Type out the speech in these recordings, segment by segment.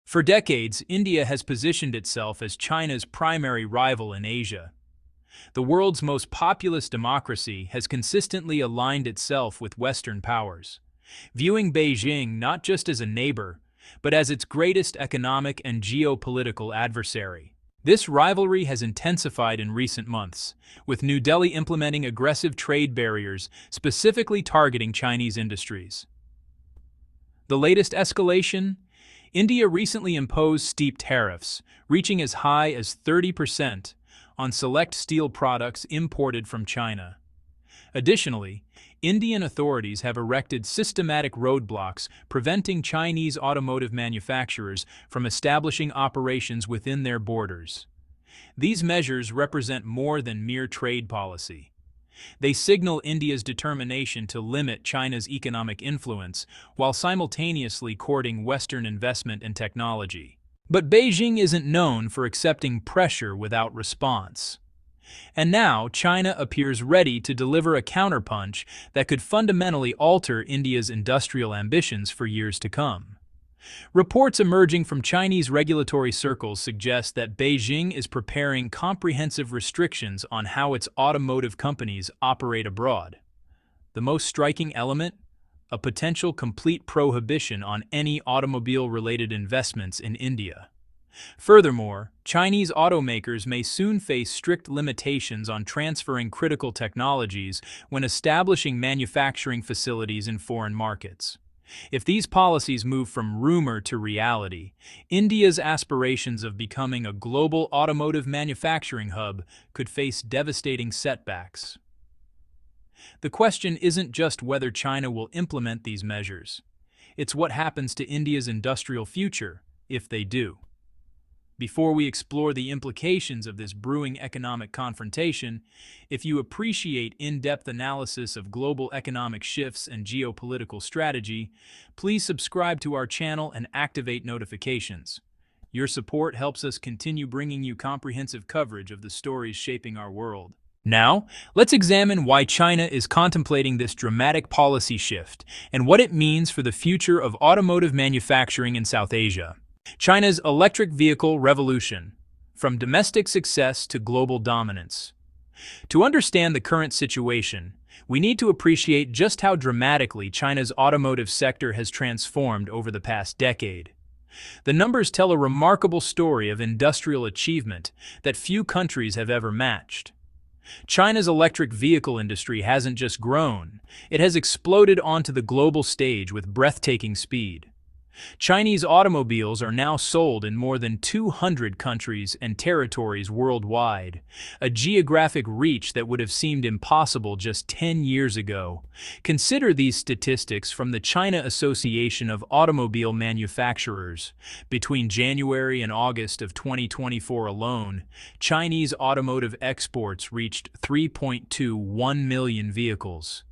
For decades, India has positioned itself as China's primary rival in Asia. The world's most populous democracy has consistently aligned itself with Western powers, viewing Beijing not just as a neighbor, but as its greatest economic and geopolitical adversary. This rivalry has intensified in recent months, with New Delhi implementing aggressive trade barriers specifically targeting Chinese industries. The latest escalation? India recently imposed steep tariffs, reaching as high as 30% on select steel products imported from China. Additionally, Indian authorities have erected systematic roadblocks preventing Chinese automotive manufacturers from establishing operations within their borders. These measures represent more than mere trade policy. They signal India's determination to limit China's economic influence while simultaneously courting Western investment and technology. But Beijing isn't known for accepting pressure without response. And now, China appears ready to deliver a counterpunch that could fundamentally alter India's industrial ambitions for years to come. Reports emerging from Chinese regulatory circles suggest that Beijing is preparing comprehensive restrictions on how its automotive companies operate abroad. The most striking element? A potential complete prohibition on any automobile-related investments in India. Furthermore, Chinese automakers may soon face strict limitations on transferring critical technologies when establishing manufacturing facilities in foreign markets. If these policies move from rumor to reality, India's aspirations of becoming a global automotive manufacturing hub could face devastating setbacks. The question isn't just whether China will implement these measures. It's what happens to India's industrial future if they do. Before we explore the implications of this brewing economic confrontation, if you appreciate in-depth analysis of global economic shifts and geopolitical strategy, please subscribe to our channel and activate notifications. Your support helps us continue bringing you comprehensive coverage of the stories shaping our world. Now, let's examine why China is contemplating this dramatic policy shift and what it means for the future of automotive manufacturing in South Asia. China's electric vehicle revolution, from domestic success to global dominance. To understand the current situation, we need to appreciate just how dramatically China's automotive sector has transformed over the past decade. The numbers tell a remarkable story of industrial achievement that few countries have ever matched. China's electric vehicle industry hasn't just grown, it has exploded onto the global stage with breathtaking speed. Chinese automobiles are now sold in more than 200 countries and territories worldwide, a geographic reach that would have seemed impossible just 10 years ago. Consider these statistics from the China Association of Automobile Manufacturers. Between January and August of 2024 alone, Chinese automotive exports reached 3.21 million vehicles.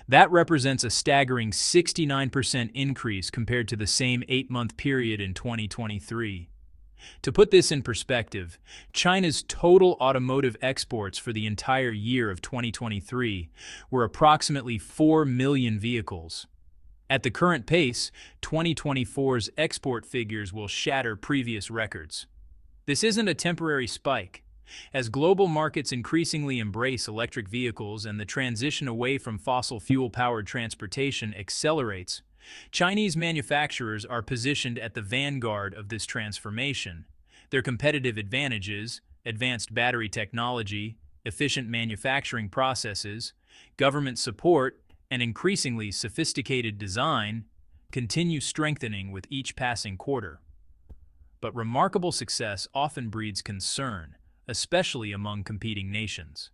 That represents a staggering 69% increase compared to the same 8-month period in 2023. To put this in perspective, China's total automotive exports for the entire year of 2023 were approximately 4 million vehicles. At the current pace, 2024's export figures will shatter previous records. This isn't a temporary spike. As global markets increasingly embrace electric vehicles and the transition away from fossil fuel-powered transportation accelerates, Chinese manufacturers are positioned at the vanguard of this transformation. Their competitive advantages, advanced battery technology, efficient manufacturing processes, government support, and increasingly sophisticated design, continue strengthening with each passing quarter. But remarkable success often breeds concern, especially among competing nations.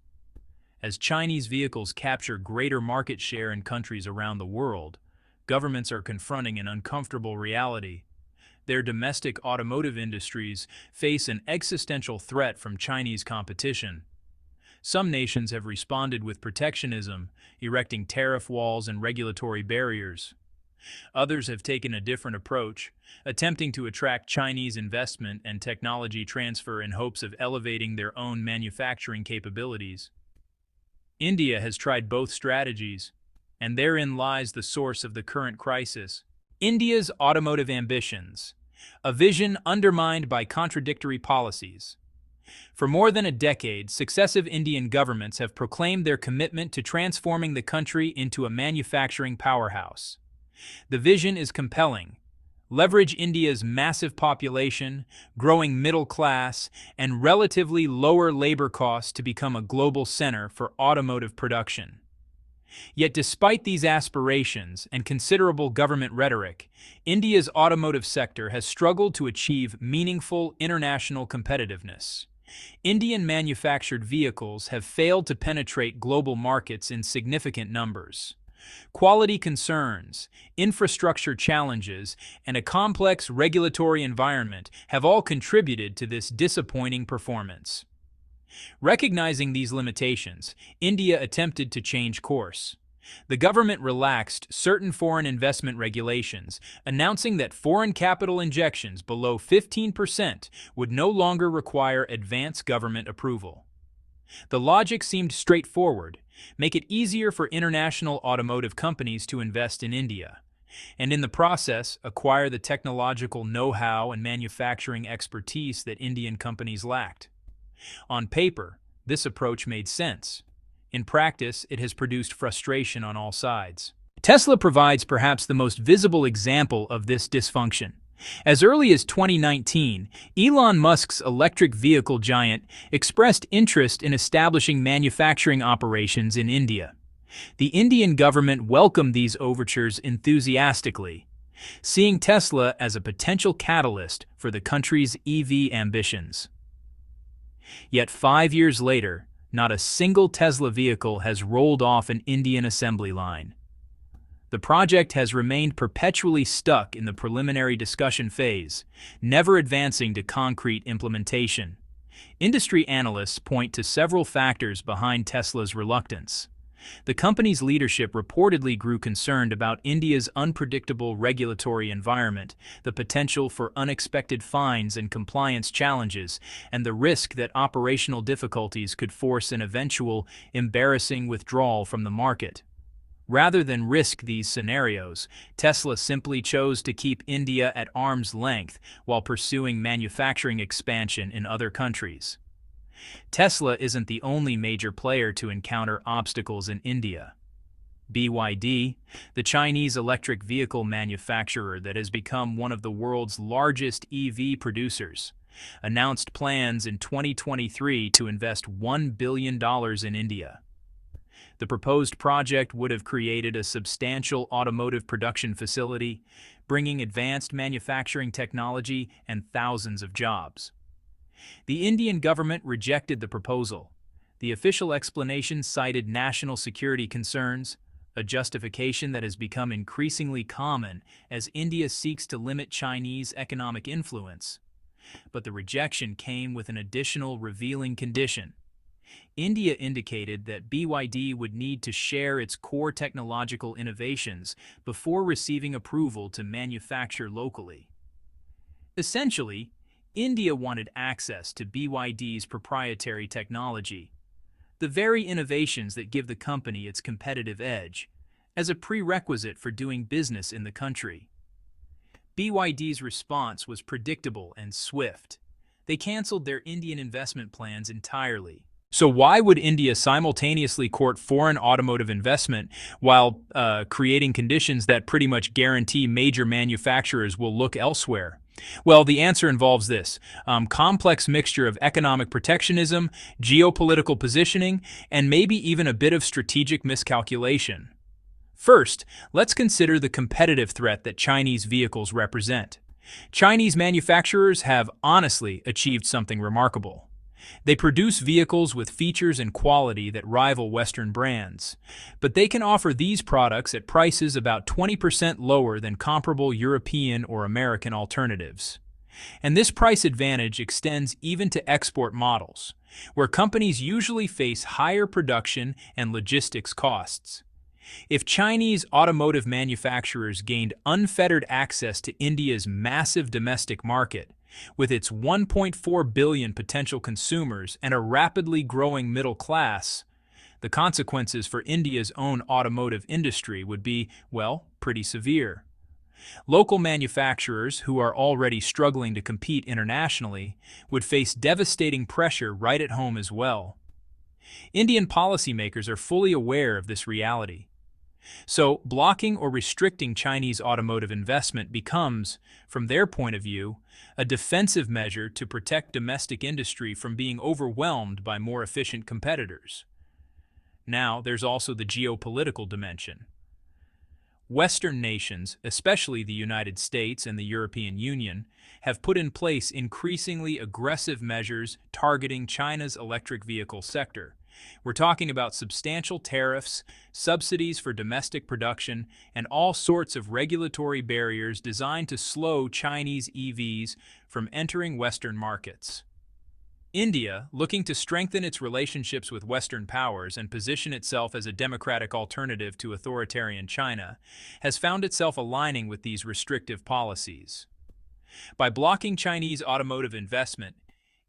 As Chinese vehicles capture greater market share in countries around the world, governments are confronting an uncomfortable reality. Their domestic automotive industries face an existential threat from Chinese competition. Some nations have responded with protectionism, erecting tariff walls and regulatory barriers. Others have taken a different approach, attempting to attract Chinese investment and technology transfer in hopes of elevating their own manufacturing capabilities. India has tried both strategies, and therein lies the source of the current crisis. India's automotive ambitions. a vision undermined by contradictory policies. For more than a decade, successive Indian governments have proclaimed their commitment to transforming the country into a manufacturing powerhouse. The vision is compelling. Leverage India's massive population, growing middle class, and relatively lower labor costs to become a global center for automotive production. Yet despite these aspirations and considerable government rhetoric, India's automotive sector has struggled to achieve meaningful international competitiveness. Indian manufactured vehicles have failed to penetrate global markets in significant numbers. Quality concerns, infrastructure challenges, and a complex regulatory environment have all contributed to this disappointing performance. Recognizing these limitations, India attempted to change course. The government relaxed certain foreign investment regulations, announcing that foreign capital injections below 15% would no longer require advance government approval. The logic seemed straightforward: make it easier for international automotive companies to invest in India, and in the process acquire the technological know-how and manufacturing expertise that Indian companies lacked. On paper, this approach made sense. In practice, it has produced frustration on all sides. Tesla provides perhaps the most visible example of this dysfunction. As early as 2019, Elon Musk's electric vehicle giant expressed interest in establishing manufacturing operations in India. The Indian government welcomed these overtures enthusiastically, seeing Tesla as a potential catalyst for the country's EV ambitions. Yet 5 years later, not a single Tesla vehicle has rolled off an Indian assembly line. The project has remained perpetually stuck in the preliminary discussion phase, never advancing to concrete implementation. Industry analysts point to several factors behind Tesla's reluctance. The company's leadership reportedly grew concerned about India's unpredictable regulatory environment, the potential for unexpected fines and compliance challenges, and the risk that operational difficulties could force an eventual, embarrassing withdrawal from the market. Rather than risk these scenarios, Tesla simply chose to keep India at arm's length while pursuing manufacturing expansion in other countries. Tesla isn't the only major player to encounter obstacles in India. BYD, the Chinese electric vehicle manufacturer that has become one of the world's largest EV producers, announced plans in 2023 to invest $1 billion in India. The proposed project would have created a substantial automotive production facility, bringing advanced manufacturing technology and thousands of jobs. The Indian government rejected the proposal. The official explanation cited national security concerns, a justification that has become increasingly common as India seeks to limit Chinese economic influence. But the rejection came with an additional revealing condition. India indicated that BYD would need to share its core technological innovations before receiving approval to manufacture locally. Essentially, India wanted access to BYD's proprietary technology, the very innovations that give the company its competitive edge, as a prerequisite for doing business in the country. BYD's response was predictable and swift. They canceled their Indian investment plans entirely. So why would India simultaneously court foreign automotive investment while creating conditions that pretty much guarantee major manufacturers will look elsewhere? Well, the answer involves this complex mixture of economic protectionism, geopolitical positioning, and maybe even a bit of strategic miscalculation. First, let's consider the competitive threat that Chinese vehicles represent. Chinese manufacturers have honestly achieved something remarkable. They produce vehicles with features and quality that rival Western brands, but they can offer these products at prices about 20% lower than comparable European or American alternatives. And this price advantage extends even to export models, where companies usually face higher production and logistics costs. If Chinese automotive manufacturers gained unfettered access to India's massive domestic market, with its 1.4 billion potential consumers and a rapidly growing middle class, the consequences for India's own automotive industry would be, well, pretty severe. Local manufacturers who are already struggling to compete internationally would face devastating pressure right at home as well. Indian policymakers are fully aware of this reality. So, blocking or restricting Chinese automotive investment becomes, from their point of view, a defensive measure to protect domestic industry from being overwhelmed by more efficient competitors. Now, there's also the geopolitical dimension. Western nations, especially the United States and the European Union, have put in place increasingly aggressive measures targeting China's electric vehicle sector. We're talking about substantial tariffs, subsidies for domestic production, and all sorts of regulatory barriers designed to slow Chinese EVs from entering Western markets. India, looking to strengthen its relationships with Western powers and position itself as a democratic alternative to authoritarian China, has found itself aligning with these restrictive policies. By blocking Chinese automotive investment,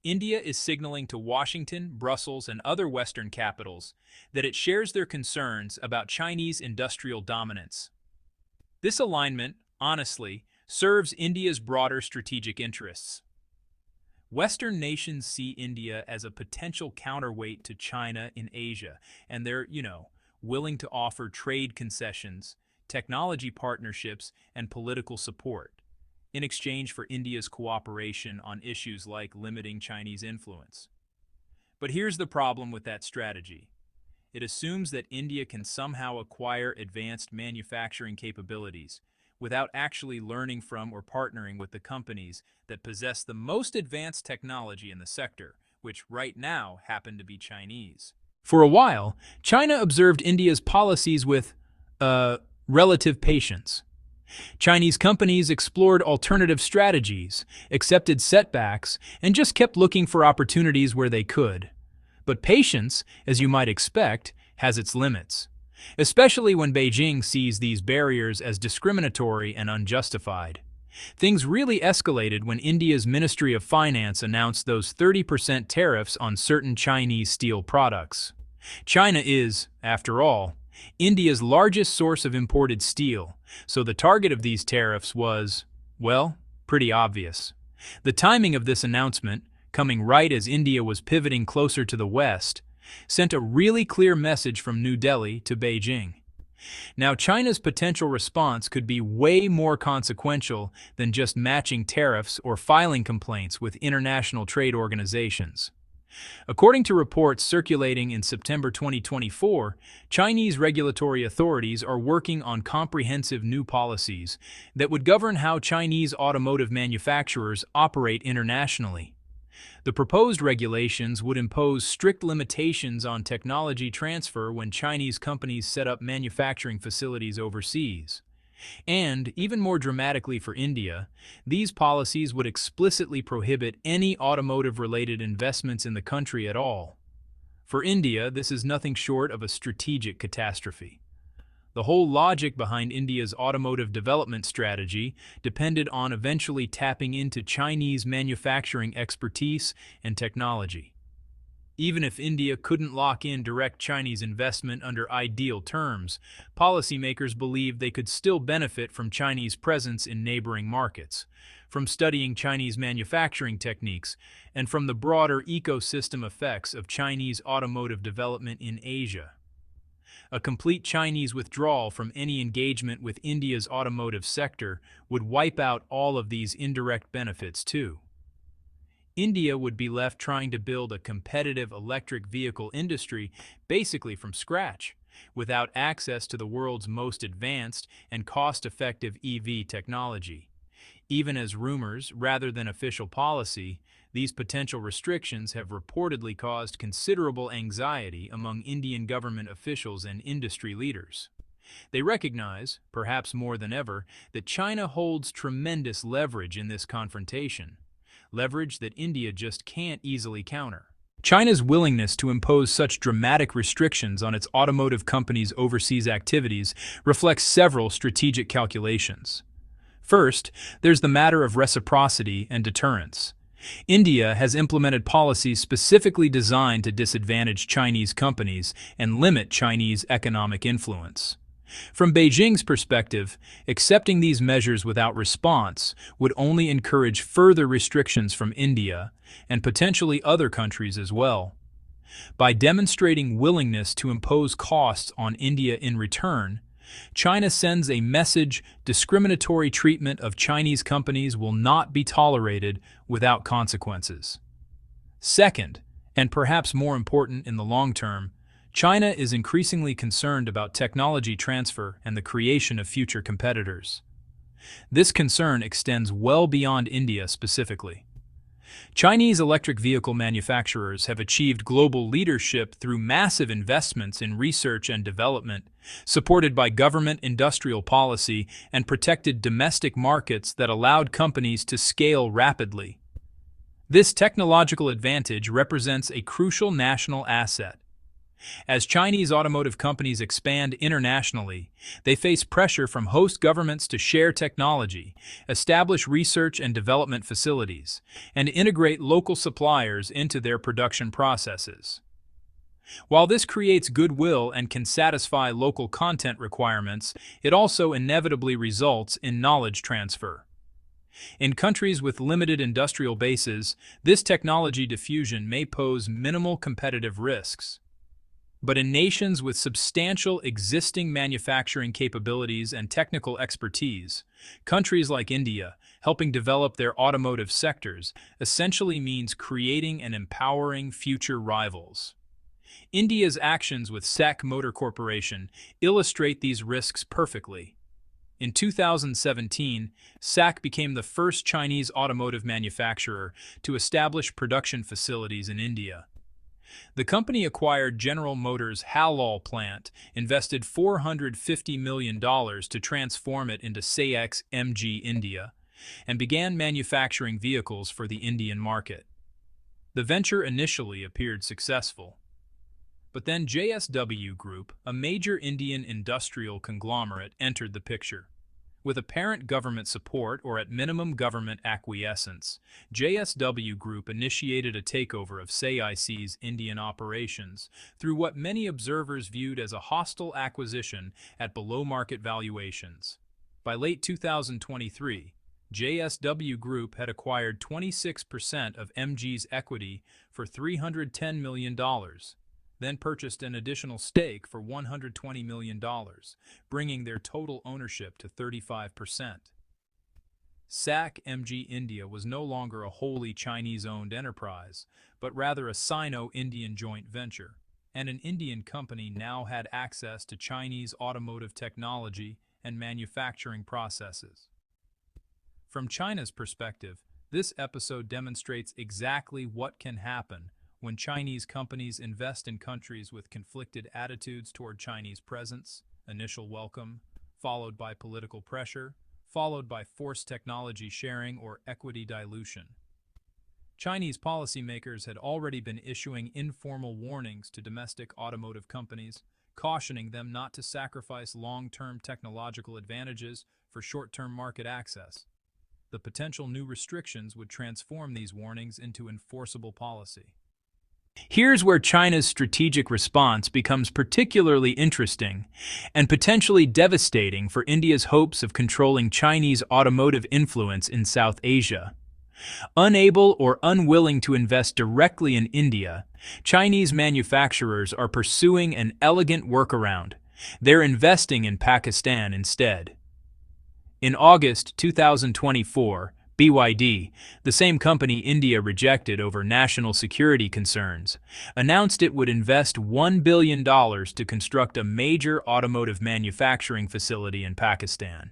India is signaling to Washington, Brussels, and other Western capitals that it shares their concerns about Chinese industrial dominance. This alignment, honestly, serves India's broader strategic interests. Western nations see India as a potential counterweight to China in Asia, and they're, willing to offer trade concessions, technology partnerships, and political support in exchange for India's cooperation on issues like limiting Chinese influence. But here's the problem with that strategy. It assumes that India can somehow acquire advanced manufacturing capabilities without actually learning from or partnering with the companies that possess the most advanced technology in the sector, which right now happen to be Chinese. For a while, China observed India's policies with, relative patience. Chinese companies explored alternative strategies, accepted setbacks, and just kept looking for opportunities where they could. But patience, as you might expect, has its limits, especially when Beijing sees these barriers as discriminatory and unjustified. Things really escalated when India's Ministry of Finance announced those 30% tariffs on certain Chinese steel products. China is, after all, India's largest source of imported steel, so the target of these tariffs was, well, pretty obvious. The timing of this announcement, coming right as India was pivoting closer to the West, sent a really clear message from New Delhi to Beijing. Now, China's potential response could be way more consequential than just matching tariffs or filing complaints with international trade organizations. According to reports circulating in September 2024, Chinese regulatory authorities are working on comprehensive new policies that would govern how Chinese automotive manufacturers operate internationally. The proposed regulations would impose strict limitations on technology transfer when Chinese companies set up manufacturing facilities overseas. And, even more dramatically for India, these policies would explicitly prohibit any automotive-related investments in the country at all. For India, this is nothing short of a strategic catastrophe. The whole logic behind India's automotive development strategy depended on eventually tapping into Chinese manufacturing expertise and technology. Even if India couldn't lock in direct Chinese investment under ideal terms, policymakers believed they could still benefit from Chinese presence in neighboring markets, from studying Chinese manufacturing techniques, and from the broader ecosystem effects of Chinese automotive development in Asia. A complete Chinese withdrawal from any engagement with India's automotive sector would wipe out all of these indirect benefits too. India would be left trying to build a competitive electric vehicle industry basically from scratch, without access to the world's most advanced and cost-effective EV technology. Even as rumors rather than official policy, these potential restrictions have reportedly caused considerable anxiety among Indian government officials and industry leaders. They recognize, perhaps more than ever, that China holds tremendous leverage in this confrontation, leverage that India just can't easily counter. China's willingness to impose such dramatic restrictions on its automotive companies' overseas activities reflects several strategic calculations. First, there's the matter of reciprocity and deterrence. India has implemented policies specifically designed to disadvantage Chinese companies and limit Chinese economic influence. From Beijing's perspective, accepting these measures without response would only encourage further restrictions from India and potentially other countries as well. By demonstrating willingness to impose costs on India in return, China sends a message: discriminatory treatment of Chinese companies will not be tolerated without consequences. Second, and perhaps more important in the long term, China is increasingly concerned about technology transfer and the creation of future competitors. This concern extends well beyond India specifically. Chinese electric vehicle manufacturers have achieved global leadership through massive investments in research and development, supported by government industrial policy and protected domestic markets that allowed companies to scale rapidly. This technological advantage represents a crucial national asset. As Chinese automotive companies expand internationally, they face pressure from host governments to share technology, establish research and development facilities, and integrate local suppliers into their production processes. While this creates goodwill and can satisfy local content requirements, it also inevitably results in knowledge transfer. In countries with limited industrial bases, this technology diffusion may pose minimal competitive risks. But in nations with substantial existing manufacturing capabilities and technical expertise, countries like India, helping develop their automotive sectors, essentially means creating and empowering future rivals. India's actions with SAIC Motor Corporation illustrate these risks perfectly. In 2017, SAIC became the first Chinese automotive manufacturer to establish production facilities in India. The company acquired General Motors' Halol plant, invested $450 million to transform it into SAIC MG India, and began manufacturing vehicles for the Indian market. The venture initially appeared successful. But then JSW Group, a major Indian industrial conglomerate, entered the picture. With apparent government support or at minimum government acquiescence, JSW Group initiated a takeover of SAIC's Indian operations through what many observers viewed as a hostile acquisition at below-market valuations. By late 2023, JSW Group had acquired 26% of MG's equity for $310 million. Then purchased an additional stake for $120 million, bringing their total ownership to 35%. SAIC MG India was no longer a wholly Chinese-owned enterprise, but rather a Sino-Indian joint venture, and an Indian company now had access to Chinese automotive technology and manufacturing processes. From China's perspective, this episode demonstrates exactly what can happen when Chinese companies invest in countries with conflicted attitudes toward Chinese presence: initial welcome, followed by political pressure, followed by forced technology sharing or equity dilution. Chinese policymakers had already been issuing informal warnings to domestic automotive companies, cautioning them not to sacrifice long-term technological advantages for short-term market access. The potential new restrictions would transform these warnings into enforceable policy. Here's where China's strategic response becomes particularly interesting and potentially devastating for India's hopes of controlling Chinese automotive influence in South Asia. Unable or unwilling to invest directly in India, Chinese manufacturers are pursuing an elegant workaround. They're investing in Pakistan instead. In August 2024, BYD, the same company India rejected over national security concerns, announced it would invest $1 billion to construct a major automotive manufacturing facility in Pakistan.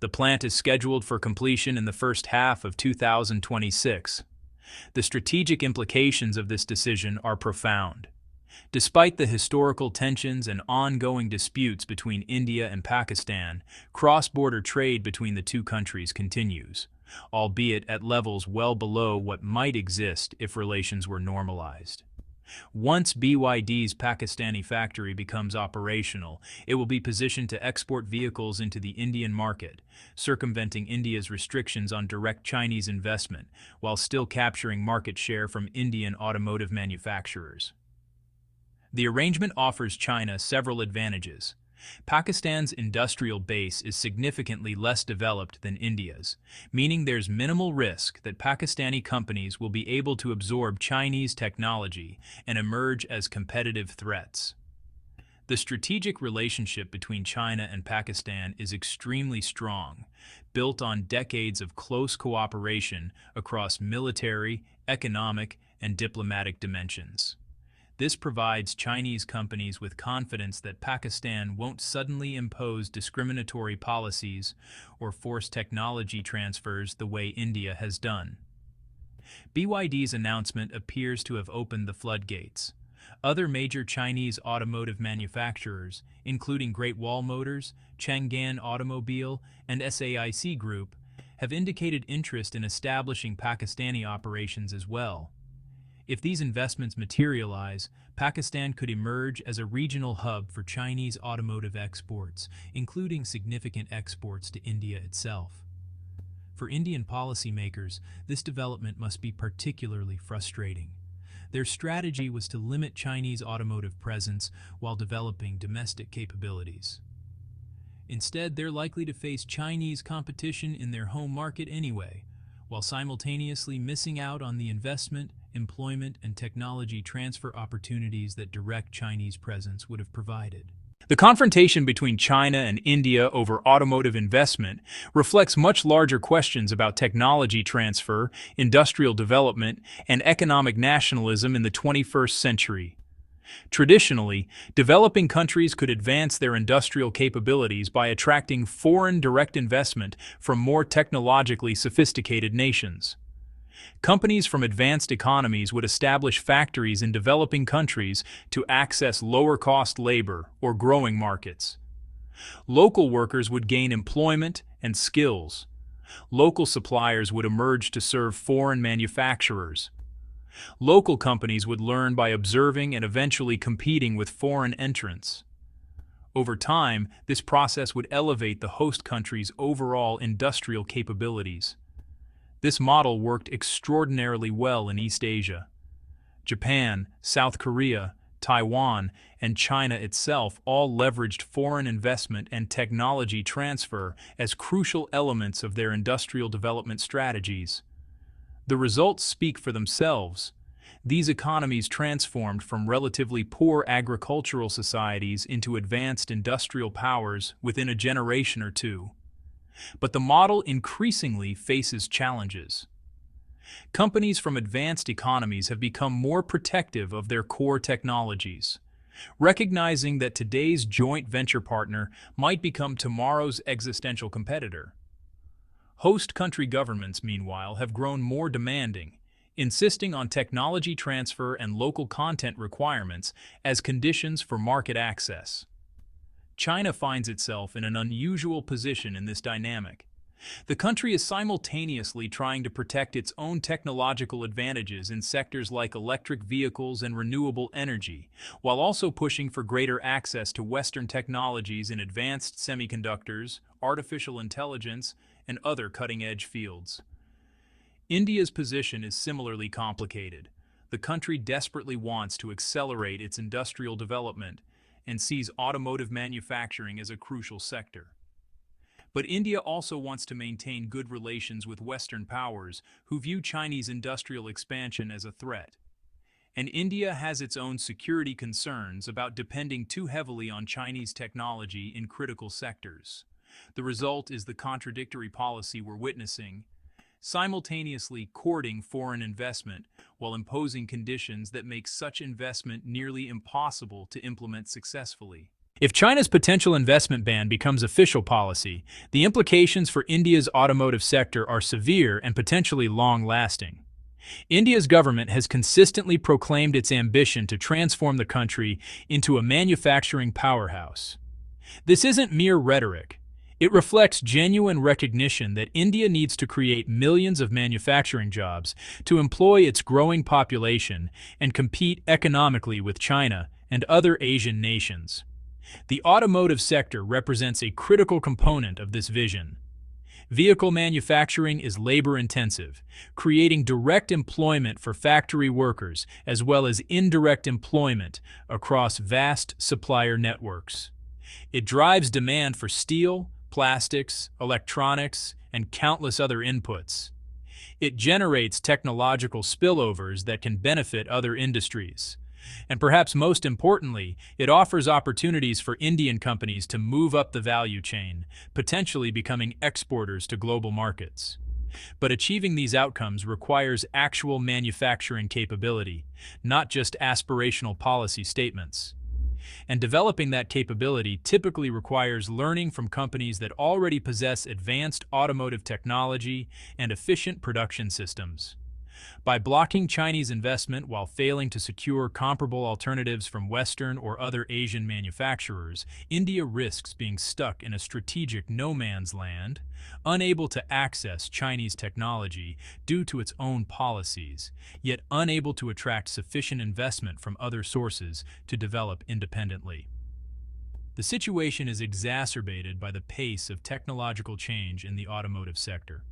The plant is scheduled for completion in the first half of 2026. The strategic implications of this decision are profound. Despite the historical tensions and ongoing disputes between India and Pakistan, cross-border trade between the two countries continues, albeit at levels well below what might exist if relations were normalized. Once BYD's Pakistani factory becomes operational, it will be positioned to export vehicles into the Indian market, circumventing India's restrictions on direct Chinese investment, while still capturing market share from Indian automotive manufacturers. The arrangement offers China several advantages. Pakistan's industrial base is significantly less developed than India's, meaning there's minimal risk that Pakistani companies will be able to absorb Chinese technology and emerge as competitive threats. The strategic relationship between China and Pakistan is extremely strong, built on decades of close cooperation across military, economic, and diplomatic dimensions. This provides Chinese companies with confidence that Pakistan won't suddenly impose discriminatory policies or force technology transfers the way India has done. BYD's announcement appears to have opened the floodgates. Other major Chinese automotive manufacturers, including Great Wall Motors, Chang'an Automobile, and SAIC Group, have indicated interest in establishing Pakistani operations as well. If these investments materialize, Pakistan could emerge as a regional hub for Chinese automotive exports, including significant exports to India itself. For Indian policymakers, this development must be particularly frustrating. Their strategy was to limit Chinese automotive presence while developing domestic capabilities. Instead, they're likely to face Chinese competition in their home market anyway, while simultaneously missing out on the investment, employment, and technology transfer opportunities that direct Chinese presence would have provided. The confrontation between China and India over automotive investment reflects much larger questions about technology transfer, industrial development, and economic nationalism in the 21st century. Traditionally, developing countries could advance their industrial capabilities by attracting foreign direct investment from more technologically sophisticated nations. Companies from advanced economies would establish factories in developing countries to access lower-cost labor or growing markets. Local workers would gain employment and skills. Local suppliers would emerge to serve foreign manufacturers. Local companies would learn by observing and eventually competing with foreign entrants. Over time, this process would elevate the host country's overall industrial capabilities. This model worked extraordinarily well in East Asia. Japan, South Korea, Taiwan, and China itself all leveraged foreign investment and technology transfer as crucial elements of their industrial development strategies. The results speak for themselves. These economies transformed from relatively poor agricultural societies into advanced industrial powers within a generation or two. But the model increasingly faces challenges. Companies from advanced economies have become more protective of their core technologies, recognizing that today's joint venture partner might become tomorrow's existential competitor. Host country governments, meanwhile, have grown more demanding, insisting on technology transfer and local content requirements as conditions for market access. China finds itself in an unusual position in this dynamic. The country is simultaneously trying to protect its own technological advantages in sectors like electric vehicles and renewable energy, while also pushing for greater access to Western technologies in advanced semiconductors, artificial intelligence, and other cutting-edge fields. India's position is similarly complicated. The country desperately wants to accelerate its industrial development and sees automotive manufacturing as a crucial sector. But India also wants to maintain good relations with Western powers who view Chinese industrial expansion as a threat. And India has its own security concerns about depending too heavily on Chinese technology in critical sectors. The result is the contradictory policy we're witnessing, simultaneously courting foreign investment while imposing conditions that make such investment nearly impossible to implement successfully. If China's potential investment ban becomes official policy, the implications for India's automotive sector are severe and potentially long-lasting. India's government has consistently proclaimed its ambition to transform the country into a manufacturing powerhouse. This isn't mere rhetoric. It reflects genuine recognition that India needs to create millions of manufacturing jobs to employ its growing population and compete economically with China and other Asian nations. The automotive sector represents a critical component of this vision. Vehicle manufacturing is labor-intensive, creating direct employment for factory workers as well as indirect employment across vast supplier networks. It drives demand for steel, plastics, electronics, and countless other inputs. It generates technological spillovers that can benefit other industries. And perhaps most importantly, it offers opportunities for Indian companies to move up the value chain, potentially becoming exporters to global markets. But achieving these outcomes requires actual manufacturing capability, not just aspirational policy statements. And developing that capability typically requires learning from companies that already possess advanced automotive technology and efficient production systems. By blocking Chinese investment while failing to secure comparable alternatives from Western or other Asian manufacturers, India risks being stuck in a strategic no-man's land, unable to access Chinese technology due to its own policies, yet unable to attract sufficient investment from other sources to develop independently. The situation is exacerbated by the pace of technological change in the automotive sector.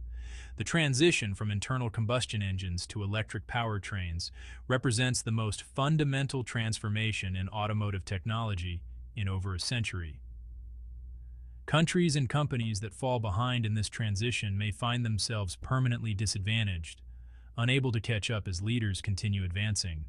The transition from internal combustion engines to electric powertrains represents the most fundamental transformation in automotive technology in over a century. Countries and companies that fall behind in this transition may find themselves permanently disadvantaged, unable to catch up as leaders continue advancing,